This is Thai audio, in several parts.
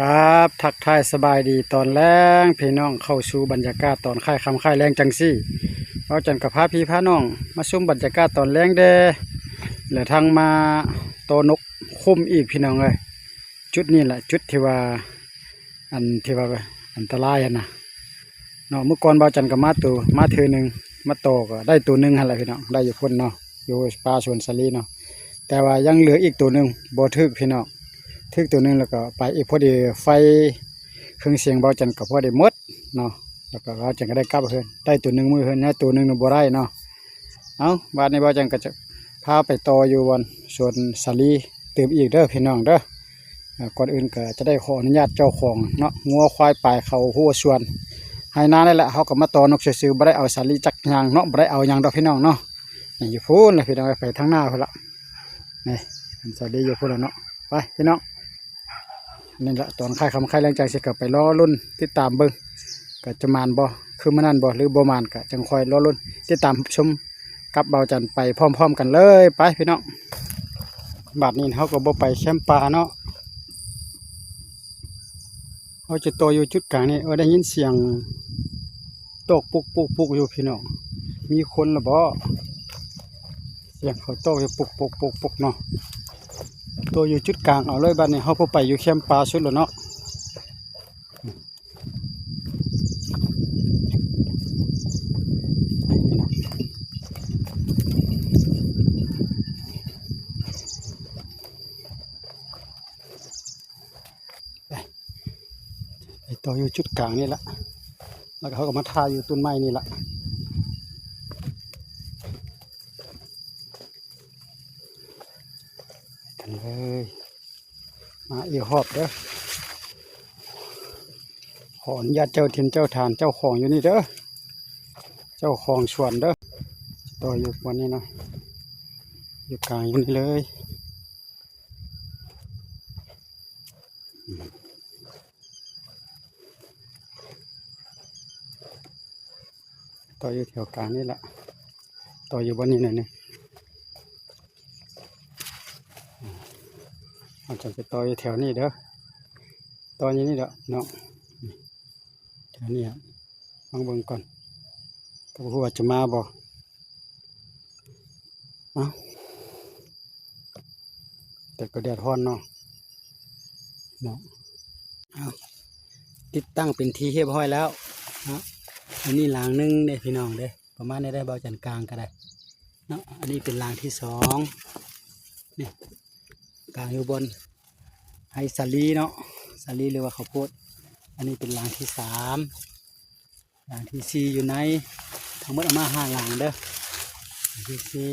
ครับทักทายสบายดีตอนแรงพี่น้องเข้าสู่บรรยากาศตอนค่ายคำค่ายแรงจังซี่เราจันกับพาพี่พาน้องมาชมบรรยากาศตอนแรงเด้เหลือทางมาโตนกคุ้มอีกพี่น้องเลยจุดนี้แหละจุดที่ว่าอันตรายนะเนาะเมื่อก่อนเบาจันกับมาเถือหนึ่งมาโตก็ได้ตัวหนึ่งอะไรพี่น้องได้อยู่พ้นเนาะอยู่ป่าสวนสลีเนาะแต่ว่ายังเหลืออีกตัวหนึ่งบ่ถึกพี่น้องทึกตัวนึงแล้วก็ไปอีกพอดีไฟเครื่องเสียงเบาจันกับพอดีมดเนาะแล้วก็เราจันก็ได้กลับเพื่อนได้ตัวหนึ่งมือเพื่อนได้ตัวหนึ่งบ่ได้เนาะเอาบ้านในเบาจันก็จะพาไปต่ออยู่วันส่วนสาลีเติมอีกเด้อพี่น้องเด้อก่อนอื่นก็จะได้ขออนุญาตเจ้าของเนาะงัวควายป่ายเขาหัวส่วนให้นาได้แหละเขาก็มาต่อนกซื้อบ่ได้เอาสาลีจักยางเนาะบ่ได้เอายางดอกพี่น้องเนาะนี่อยู่พูนเลยพี่น้องไปทางหน้าพุ่นละนี่สาลีอยู่พูนแล้วเนาะไปพี่น้องนี่แหละตอนค่ายคำค่ายแรงใจเสียกับไปล้อรุ่นติดตามเบิ้งก็จะมานบ่คือมันนั่นบ่หรือบ่มานก็จังคอยล้อรุ่นติดตามชมกับเบาจันไปพร้อมๆกันเลยไปพี่น้องบาดนี้เขาก็บ่ไปแคมป์ป่าเนาะเขาจะโตอยู่จุดกลางนี่ได้ยินเสียงตกปุกอยู่พี่น้องมีคนหรือบ่เสียงเขาโตอยู่ปุกเนาะตัวอยู่จุดกลางเอาเลยบ้านนี้เขาพอไปอยู่แคมป์ปลาสุดแล้วเนาะไอตัวอยู่จุดกลางนี่แหละแล้วเขาก็มาทาอยู่ต้นไม้นี่แหละกันเลยมาอีกหอบเด้อขออนุญาตเจ้าถิ่นเจ้าฐานเจ้าของอยู่นี่เด้อเจ้าของสวนเด้อตัวอยู่วันนี้เนาะอยู่กลางอยู่นี่เลยตัวอยู่แถวกลางนี่แหละตัวอยู่บนนี้หน่อยนี่อาจจะไปต่ออยู่แถวนี้เด้อต่ออยู่นี่เด้อเนาะแถวนี้ครับลองเบิ่งก่อนก็บ่รู้ว่าจะมาบ่เอ้าแต่ก็แดดร้อนเนาะเอาติดตั้งเป็นที่เรียบร้อยแล้วเนาะอันนี้รางนึงเด้พี่น้องเด้ประมาณนี้ได้เบาจันกลางก็ได้เนาะอันนี้เป็นรางที่สองนี่กลางอยู่บนไฮสาลีเนาะสาลีหรือว่าข้าวโพดอันนี้เป็นรางที่สามรางที่สี่อยู่ในทั้งหมดเอามาห้ารางเด้อที่สี่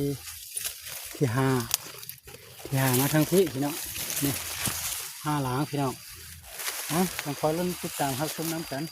ที่ห้ามาทางที่พี่น้องนี่ห้ารางพี่น้องต้องคอยลุ้นติดตามครับชมน้ำกัน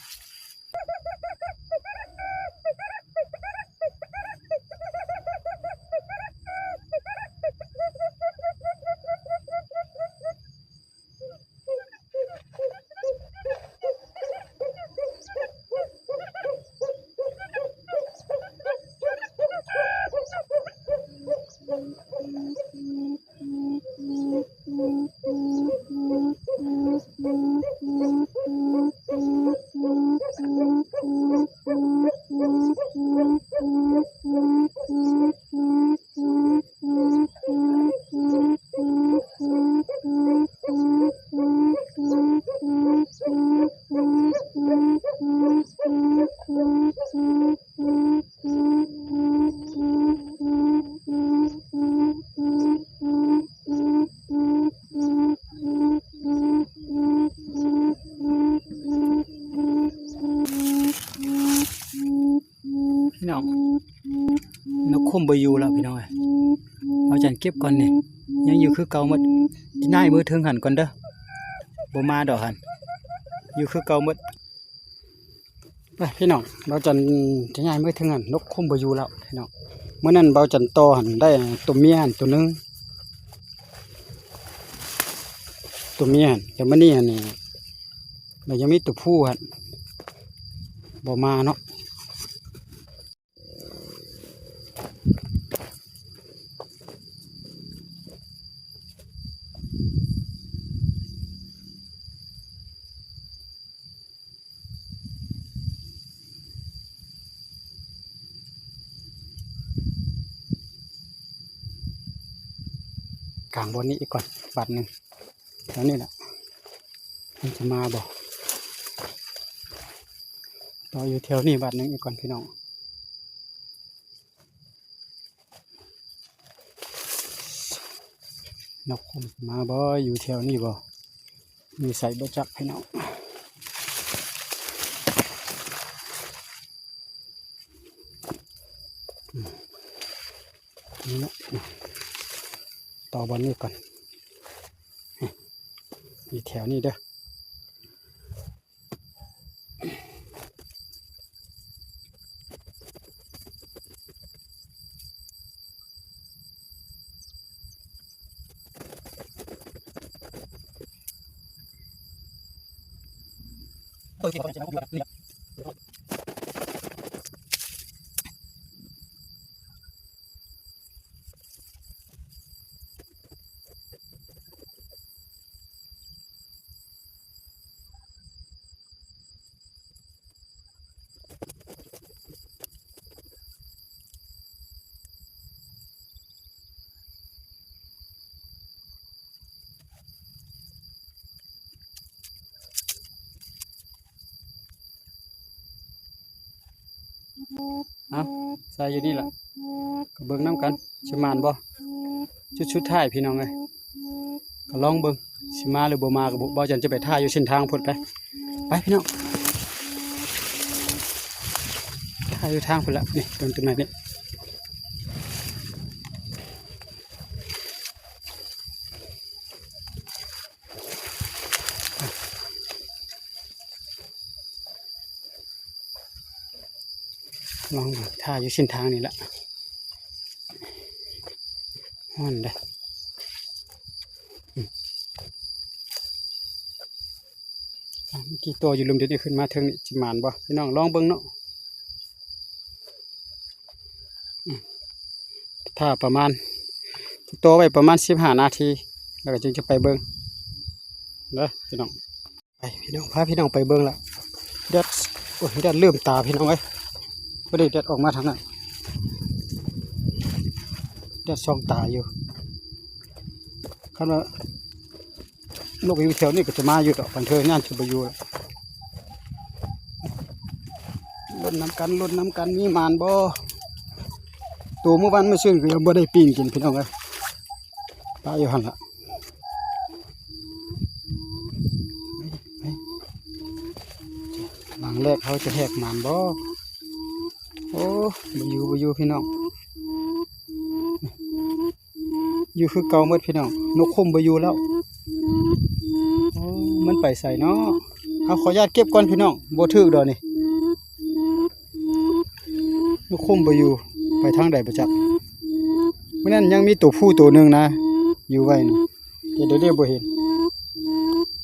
พี่น้องนกคุ้มไปอยู่แล้วพี่น้องเอาจันเก็บก่อนเนี่ยยังอยู่คือเก่าหมดที่หน้ามือถึงหันก่อนเด้อ บ่มาดอกหันอยู่คือเก่าหมดไปพี่น้องเบาจันจะย้ายมื้อถึงหันนกคุมบ่อยู่แล้วพี่น้องเมื่อนั้นเบาจันต่อหันได้ตัวเมียหันตัวนึงตัวเมียหันแต่มื้อนี้หันนี่เรายังมีตัวผู้หันบ่มาเนาะกลางบนนี้อีกก่อนบัดหนึ่งแล้วนี่แหละมันจะมาบอกต่ออยู่แถวนี้บัดหนึ่งอีกก่อนพี่น้องนกมาบ่อยู่แถวนี้บ่มีใส่บ่จักพี่น้องนี่นะต่อบอลนี่ก่อนอยู่แถวนี้เด้อตัวที่เขาจะเอาเรียบเอาใส่อยู่นี่แหละก็เบิ่งน้ำกันชิมานบ่ชุดท้ายพี่น้องเลยก็ลองเบิ่งสิมาหรือบ่มาก็บ่จันจะไปท่าอยู่เส้นทางพุ่นไปพี่น้องท่าอยู่ทางพุ่นละนี่ตรงไหนนี่ลองท่าอยู่เส้นทางนี่แหละฮ้อนเด้เมื่อกี้ตัวอยู่ลุมเดี๋ยวนี้ขึ้นมาเทิงนี่จิมานบ่พี่น้องลองเบิ่งเนาะถ้าประมาณตัวไว้ประมาณ15 นาทีแล้วก็จึงจะไปเบิ่งเด้อพี่น้องไปพี่น้องพาพี่น้องไปเบิ่งละแดดโอ้ยแดดเริ่มตาพี่น้องเอ้ยบ่ได้แดดออกมาทางนั้นแดดส่องตาอยู่คันว่านกอยู่แถวนี้ก็จะมาอยู่ดอกบันเทิงงานจะไปอยู่ลุ้นน้ำกันมีมานบ่ตัวเมื่อวันไม่ซื่นก็ยังบ่ได้ปีนกินพี่น้องเลยปลาอยู่หันละหลังแรกเขาจะแหกมานบ่โอ้บ่อยู่พี่น้องอยู่คือเก่าหมดพี่น้องนกคุมบ่อยู่แล้วมันไปใส่เนาะเอาขออนุญาตเก็บก่อนพี่น้องบ่ถึกดอกนี่นกคุมบ่อยู่ไปทางใดประจักษ์เมื่อนั้นยังมีตัวผู้ตัวหนึ่งนะอยู่ไว้นี่เดี๋ยวบ่เห็น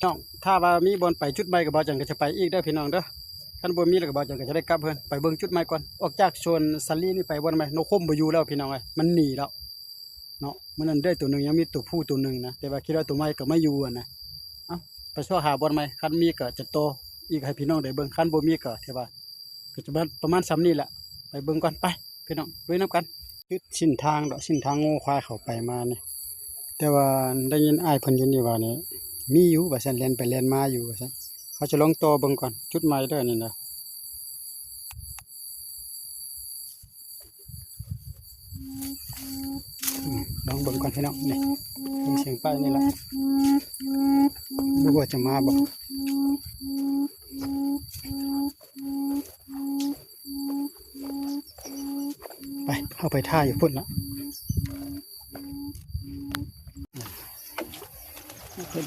น้องถ้าว่ามีบอลไปจุดใหม่กับบ่าวจังก็จะไปอีกได้พี่น้องเด้อคันบ่มีแล้วก็บ่าวจังก็จะได้กลับเพิ่นไปเบิ่งจุดใหม่ก่อนออกจากโซนซันลี่นี่ไปบ่ได้ไหมนกคุมบ่อยู่แล้วพี่น้องเอ้ยมันหนีแล้วเนาะเมื่อนั้นได้ตัวหนึ่งยังมีตัวผู้ตัวหนึ่งนะแต่ว่าคิดว่าตัวใหม่ก็ไม่อยู่นะไปช่วยหาบอลใหม่คันมีก็จะโตอีกให้พี่น้องได้เบิ่งคันบ่มีก็ถือว่าก็จะประมาณซ้ำนี่แหละไปเบิ่งก่อนไปพี่น้องด้วยน้ำกันจุดสิ้นทางงูควายเข้าไปมาเนี่ยแต่ว่าได้ยินอ้ายเพิ่นอยู่นี่ว่านี่มีอยู่ว่าซั่นแล่นไปแล่นมาอยู่ว่าซั่นเขาจะลองโตเบิ่งก่อนจุดใหม่เด้อนี่นะลองเบิ่งก่อนพี่น้องนี่เสียงป้ายนี่แหละบ่ว่าจะมาบ่ไปเข้าไปท่าอยู่พุ่นละ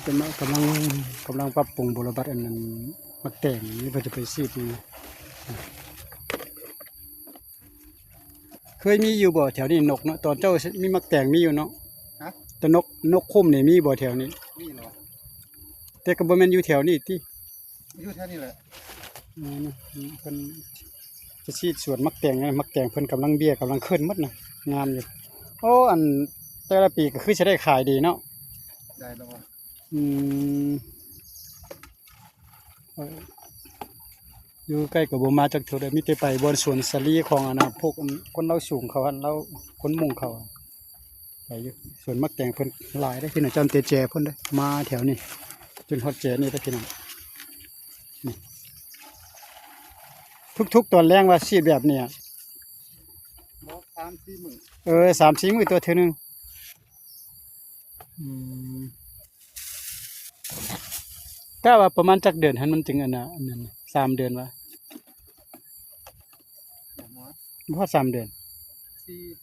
เป็นกำลังปรับปรุงบริบทอันนั้นมักแต่งนี่เพิ่นจะไปซีดนี่เคยมีอยู่บ่แถวนี้นกเนาะตอนเจ้ามีมักแต่งมีอยู่เนาะฮะแต่นกคุ้มนี่มีบ่แถวนี้ มีเหรอแต่ก็บ่แม่นอยู่แถวนี้ติ อยู่แค่นี้แหละเพิ่นจะซีดสวนมักแต่งไงมักแต่งเพิ่นกำลังเบี้ยกำลังขึ้นหมดน่ะงามอยู่โอ้อันแต่ละปีก็คือจะได้ขายดีเนาะได้แล้ววะอืมอยู่ใกล้กับบ่มาจักเท่าใดมีแต่ไปบอนสวนสาลีของอันน่ะพวกอันคนเราสูงเขาอันเราคนมุ่งเขาไปอยู่สวนมักแต่งเพิ่นหลายได้อพี่น้องจำเตแจเพิ่นได้อมาแถวนี้จนฮอดแจนี่เด้อพี่น้องนี่ทุกๆตอนแรงว่าซีดแบบเนี้ยบอก3-4 มื้อ3-4 มื้อตัวเทื่อนึงอืมถ้าว่าประมาณจักเดือนหันมันถึงอันน่ะอันนั้น3 เดือนวะหัวบ่ฮอด3 เดือน4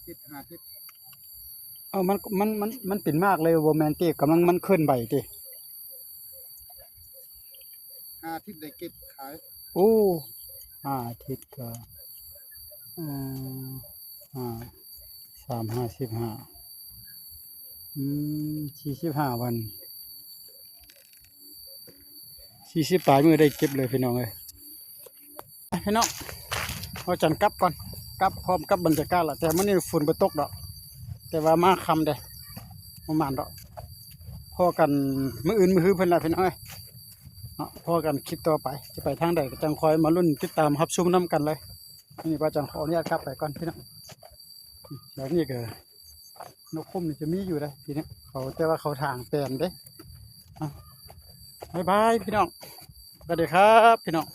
7 5 7มันเป็นมากเลยบ่แม่นติกำลังมันเคลื่อนไหวติ5 อาทิตย์ได้เก็บขายโอ้5 อาทิตย์ก็อืม5 3 5 1545 วัน40 ปลายมื้อได้เก็บเลยพี่น้องเอ้ยพี่น้องเอาจันกลับก่อนกลับพร้อมกับบรรยากาศล่ะแต่มื้อนี้ฝนบ่ตกดอกแต่ว่ามาค่ำเด้บ่มานดอกพอกันมื้ออื่นมื้อฮื้อเพิ่นล่ะพี่น้องเอ้ยเนาะพอกันคลิปต่อไปจะไปทางใดก็จังคอยมาลุ้นติดตามรับชมนํกันเลยนี่ว่าจังขออนุญาตกลับไปก่อนพี่น้องแล้วนี่ก็นกคุ้มนี่จะมีอยู่ได้พี่น้องเขาแต่ว่าเขาทางแปลนเด้บ๊ายบายพี่น้องสวัสดีครับพี่น้อง